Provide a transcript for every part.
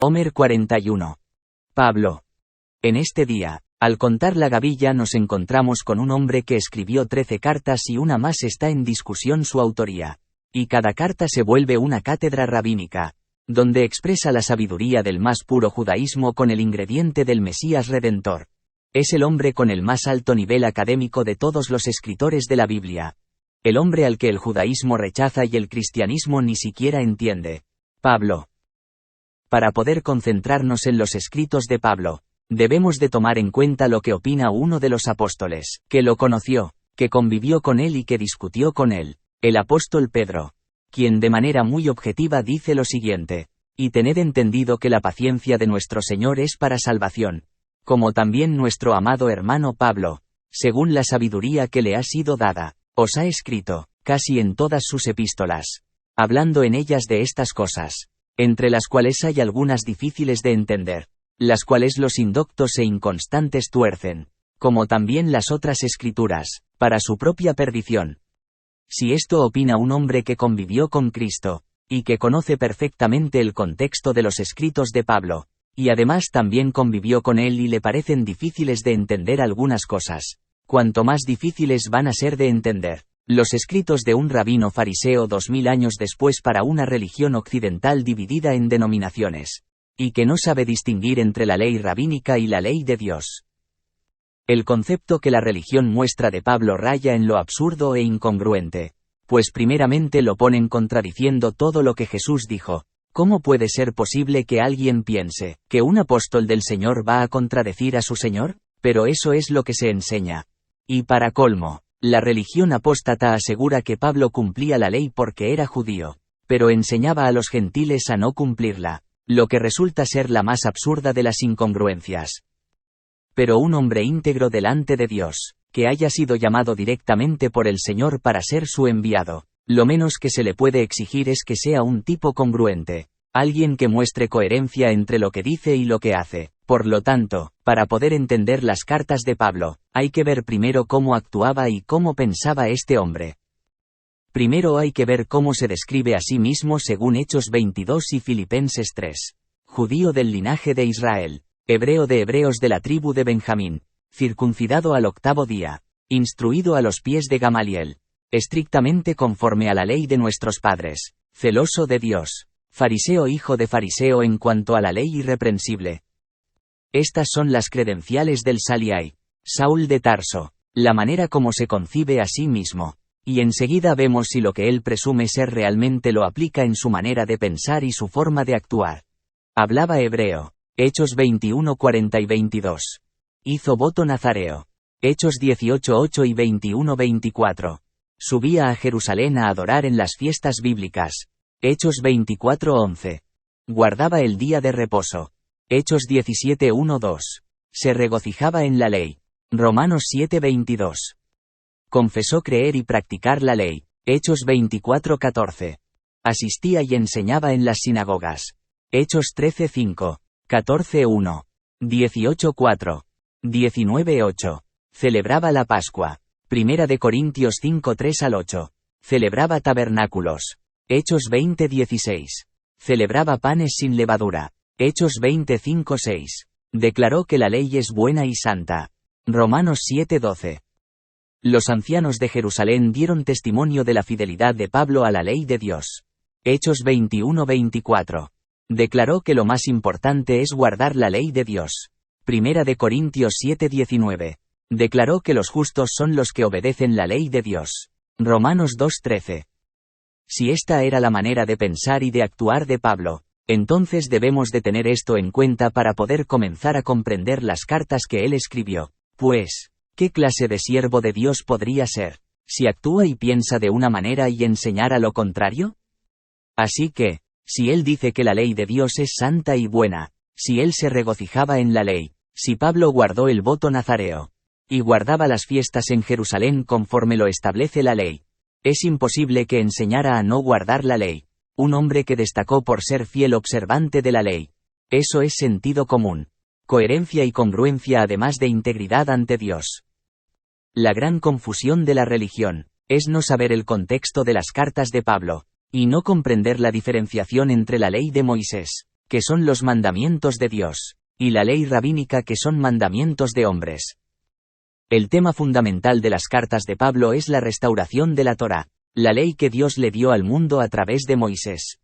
Homer 41. Pablo. En este día, al contar la gavilla nos encontramos con un hombre que escribió 13 cartas y una más está en discusión su autoría. Y cada carta se vuelve una cátedra rabínica, donde expresa la sabiduría del más puro judaísmo con el ingrediente del Mesías Redentor. Es el hombre con el más alto nivel académico de todos los escritores de la Biblia. El hombre al que el judaísmo rechaza y el cristianismo ni siquiera entiende. Pablo. Para poder concentrarnos en los escritos de Pablo, debemos de tomar en cuenta lo que opina uno de los apóstoles, que lo conoció, que convivió con él y que discutió con él, el apóstol Pedro, quien de manera muy objetiva dice lo siguiente: y tened entendido que la paciencia de nuestro Señor es para salvación, como también nuestro amado hermano Pablo, según la sabiduría que le ha sido dada, os ha escrito, casi en todas sus epístolas, hablando en ellas de estas cosas, entre las cuales hay algunas difíciles de entender, las cuales los indoctos e inconstantes tuercen, como también las otras escrituras, para su propia perdición. Si esto opina un hombre que convivió con Cristo, y que conoce perfectamente el contexto de los escritos de Pablo, y además también convivió con él y le parecen difíciles de entender algunas cosas, cuanto más difíciles van a ser de entender los escritos de un rabino fariseo 2000 años después para una religión occidental dividida en denominaciones, y que no sabe distinguir entre la ley rabínica y la ley de Dios. El concepto que la religión muestra de Pablo raya en lo absurdo e incongruente, pues primeramente lo ponen contradiciendo todo lo que Jesús dijo. ¿Cómo puede ser posible que alguien piense que un apóstol del Señor va a contradecir a su Señor? Pero eso es lo que se enseña. Y para colmo, la religión apóstata asegura que Pablo cumplía la ley porque era judío, pero enseñaba a los gentiles a no cumplirla, lo que resulta ser la más absurda de las incongruencias. Pero un hombre íntegro delante de Dios, que haya sido llamado directamente por el Señor para ser su enviado, lo menos que se le puede exigir es que sea un tipo congruente, alguien que muestre coherencia entre lo que dice y lo que hace. Por lo tanto, para poder entender las cartas de Pablo, hay que ver primero cómo actuaba y cómo pensaba este hombre. Primero hay que ver cómo se describe a sí mismo según Hechos 22 y Filipenses 3. Judío del linaje de Israel, hebreo de hebreos de la tribu de Benjamín, circuncidado al 8º día, instruido a los pies de Gamaliel, estrictamente conforme a la ley de nuestros padres, celoso de Dios, fariseo hijo de fariseo en cuanto a la ley irreprensible. Estas son las credenciales del Saliai, Saúl de Tarso, la manera como se concibe a sí mismo, y enseguida vemos si lo que él presume ser realmente lo aplica en su manera de pensar y su forma de actuar. Hablaba hebreo, Hechos 21:40 y 22. Hizo voto nazareo, Hechos 18:8 y 21:24. Subía a Jerusalén a adorar en las fiestas bíblicas, Hechos 24:11. Guardaba el día de reposo, Hechos 17:1-2. Se regocijaba en la ley, Romanos 7:22. Confesó creer y practicar la ley, Hechos 24:14. Asistía y enseñaba en las sinagogas, Hechos 13:5, 14:1, 18:4, 19:8. Celebraba la Pascua, Primera de Corintios 5:3-8. Celebraba tabernáculos, Hechos 20:16. Celebraba panes sin levadura, Hechos 20:5-6. Declaró que la ley es buena y santa, Romanos 7:12. Los ancianos de Jerusalén dieron testimonio de la fidelidad de Pablo a la ley de Dios, Hechos 21:24. Declaró que lo más importante es guardar la ley de Dios, Primera de Corintios 7:19. Declaró que los justos son los que obedecen la ley de Dios, Romanos 2:13. Si esta era la manera de pensar y de actuar de Pablo, entonces debemos de tener esto en cuenta para poder comenzar a comprender las cartas que él escribió. Pues, ¿qué clase de siervo de Dios podría ser, si actúa y piensa de una manera y enseñara lo contrario? Así que, si él dice que la ley de Dios es santa y buena, si él se regocijaba en la ley, si Pablo guardó el voto nazareo, y guardaba las fiestas en Jerusalén conforme lo establece la ley, es imposible que enseñara a no guardar la ley. Un hombre que destacó por ser fiel observante de la ley. Eso es sentido común, coherencia y congruencia además de integridad ante Dios. La gran confusión de la religión es no saber el contexto de las cartas de Pablo, y no comprender la diferenciación entre la ley de Moisés, que son los mandamientos de Dios, y la ley rabínica, que son mandamientos de hombres. El tema fundamental de las cartas de Pablo es la restauración de la Torá, la ley que Dios le dio al mundo a través de Moisés.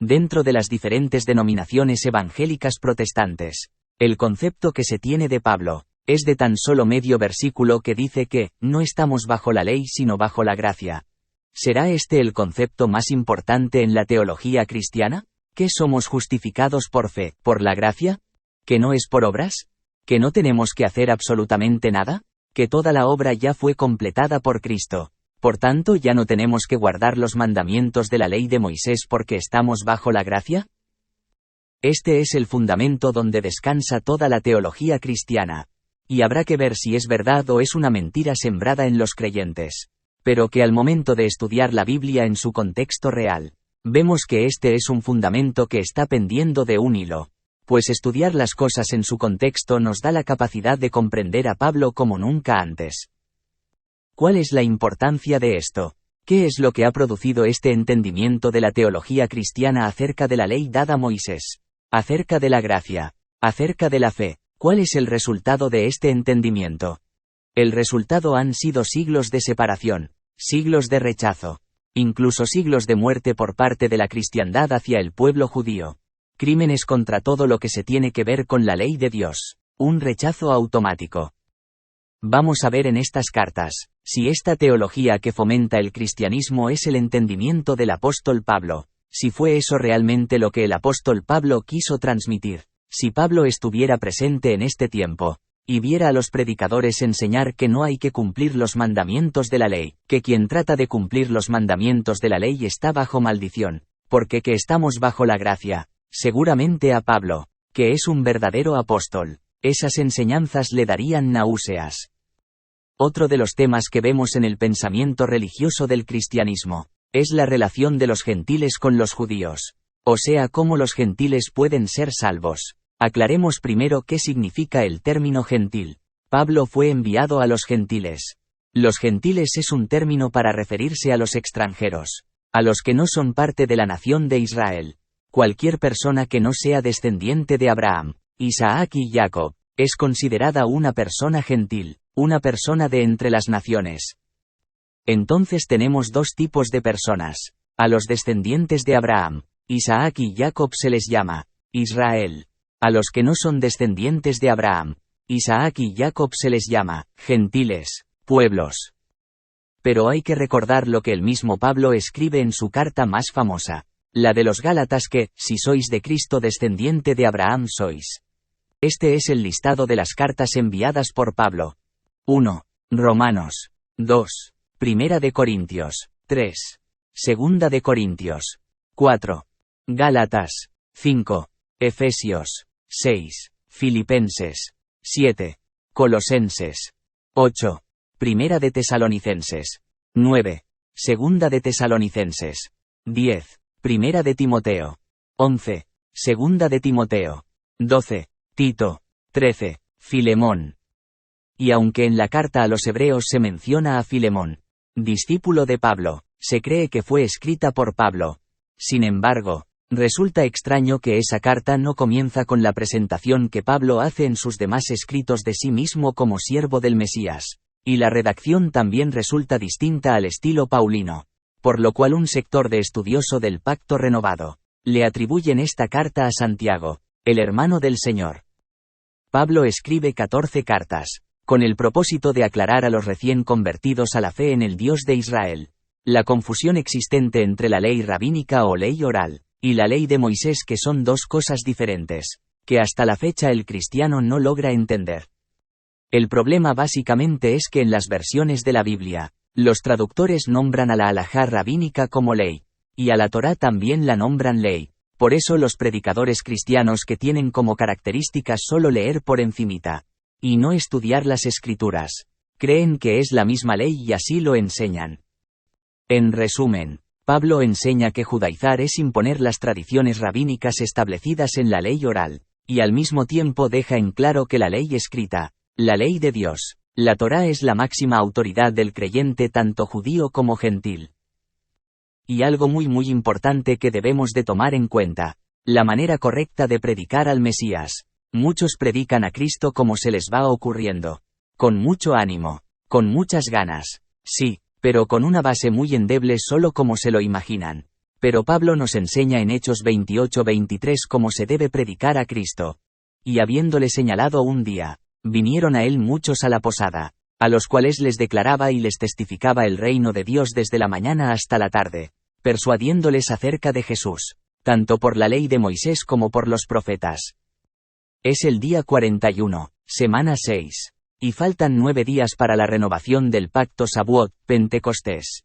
Dentro de las diferentes denominaciones evangélicas protestantes, el concepto que se tiene de Pablo es de tan solo medio versículo que dice que no estamos bajo la ley sino bajo la gracia. ¿Será este el concepto más importante en la teología cristiana? ¿Que somos justificados por fe, por la gracia? ¿Que no es por obras? ¿Que no tenemos que hacer absolutamente nada? ¿Que toda la obra ya fue completada por Cristo? Por tanto, ¿ya no tenemos que guardar los mandamientos de la ley de Moisés porque estamos bajo la gracia? Este es el fundamento donde descansa toda la teología cristiana. Y habrá que ver si es verdad o es una mentira sembrada en los creyentes. Pero que al momento de estudiar la Biblia en su contexto real, vemos que este es un fundamento que está pendiendo de un hilo. Pues estudiar las cosas en su contexto nos da la capacidad de comprender a Pablo como nunca antes. ¿Cuál es la importancia de esto? ¿Qué es lo que ha producido este entendimiento de la teología cristiana acerca de la ley dada a Moisés? Acerca de la gracia. Acerca de la fe. ¿Cuál es el resultado de este entendimiento? El resultado han sido siglos de separación, siglos de rechazo, incluso siglos de muerte por parte de la cristiandad hacia el pueblo judío. Crímenes contra todo lo que se tiene que ver con la ley de Dios. Un rechazo automático. Vamos a ver en estas cartas, si esta teología que fomenta el cristianismo es el entendimiento del apóstol Pablo, si fue eso realmente lo que el apóstol Pablo quiso transmitir, si Pablo estuviera presente en este tiempo, y viera a los predicadores enseñar que no hay que cumplir los mandamientos de la ley, que quien trata de cumplir los mandamientos de la ley está bajo maldición, porque que estamos bajo la gracia, seguramente a Pablo, que es un verdadero apóstol, esas enseñanzas le darían náuseas. Otro de los temas que vemos en el pensamiento religioso del cristianismo es la relación de los gentiles con los judíos, o sea, cómo los gentiles pueden ser salvos. Aclaremos primero qué significa el término gentil. Pablo fue enviado a los gentiles. Los gentiles es un término para referirse a los extranjeros, a los que no son parte de la nación de Israel. Cualquier persona que no sea descendiente de Abraham, Isaac y Jacob, es considerada una persona gentil, una persona de entre las naciones. Entonces tenemos dos tipos de personas. A los descendientes de Abraham, Isaac y Jacob se les llama Israel. A los que no son descendientes de Abraham, Isaac y Jacob se les llama gentiles, pueblos. Pero hay que recordar lo que el mismo Pablo escribe en su carta más famosa, la de los Gálatas, que, si sois de Cristo descendiente de Abraham sois. Este es el listado de las cartas enviadas por Pablo. 1. Romanos. 2. Primera de Corintios. 3. Segunda de Corintios. 4. Gálatas. 5. Efesios. 6. Filipenses. 7. Colosenses. 8. Primera de Tesalonicenses. 9. Segunda de Tesalonicenses. 10. Primera de Timoteo. 11. Segunda de Timoteo. 12. Tito. 13. Filemón. Y aunque en la carta a los hebreos se menciona a Filemón, discípulo de Pablo, se cree que fue escrita por Pablo. Sin embargo, resulta extraño que esa carta no comienza con la presentación que Pablo hace en sus demás escritos de sí mismo como siervo del Mesías, y la redacción también resulta distinta al estilo paulino, por lo cual un sector de estudioso del Pacto Renovado le atribuyen esta carta a Santiago, el hermano del Señor. Pablo escribe 14 cartas, con el propósito de aclarar a los recién convertidos a la fe en el Dios de Israel, la confusión existente entre la ley rabínica o ley oral, y la ley de Moisés, que son dos cosas diferentes, que hasta la fecha el cristiano no logra entender. El problema básicamente es que en las versiones de la Biblia, los traductores nombran a la halajá rabínica como ley, y a la Torá también la nombran ley. Por eso los predicadores cristianos que tienen como características solo leer por encimita, y no estudiar las escrituras, creen que es la misma ley y así lo enseñan. En resumen, Pablo enseña que judaizar es imponer las tradiciones rabínicas establecidas en la ley oral, y al mismo tiempo deja en claro que la ley escrita, la ley de Dios, la Torá, es la máxima autoridad del creyente tanto judío como gentil. Y algo muy importante que debemos de tomar en cuenta, La manera correcta de predicar al Mesías. Muchos predican a Cristo como se les va ocurriendo. Con mucho ánimo. Con muchas ganas. Sí, pero con una base muy endeble solo como se lo imaginan. Pero Pablo nos enseña en Hechos 28-23 cómo se debe predicar a Cristo. Y habiéndole señalado un día, vinieron a él muchos a la posada, a los cuales les declaraba y les testificaba el reino de Dios desde la mañana hasta la tarde, persuadiéndoles acerca de Jesús, tanto por la ley de Moisés como por los profetas. Es el día 41, semana 6. Y faltan 9 días para la renovación del pacto Shavuot, Pentecostés.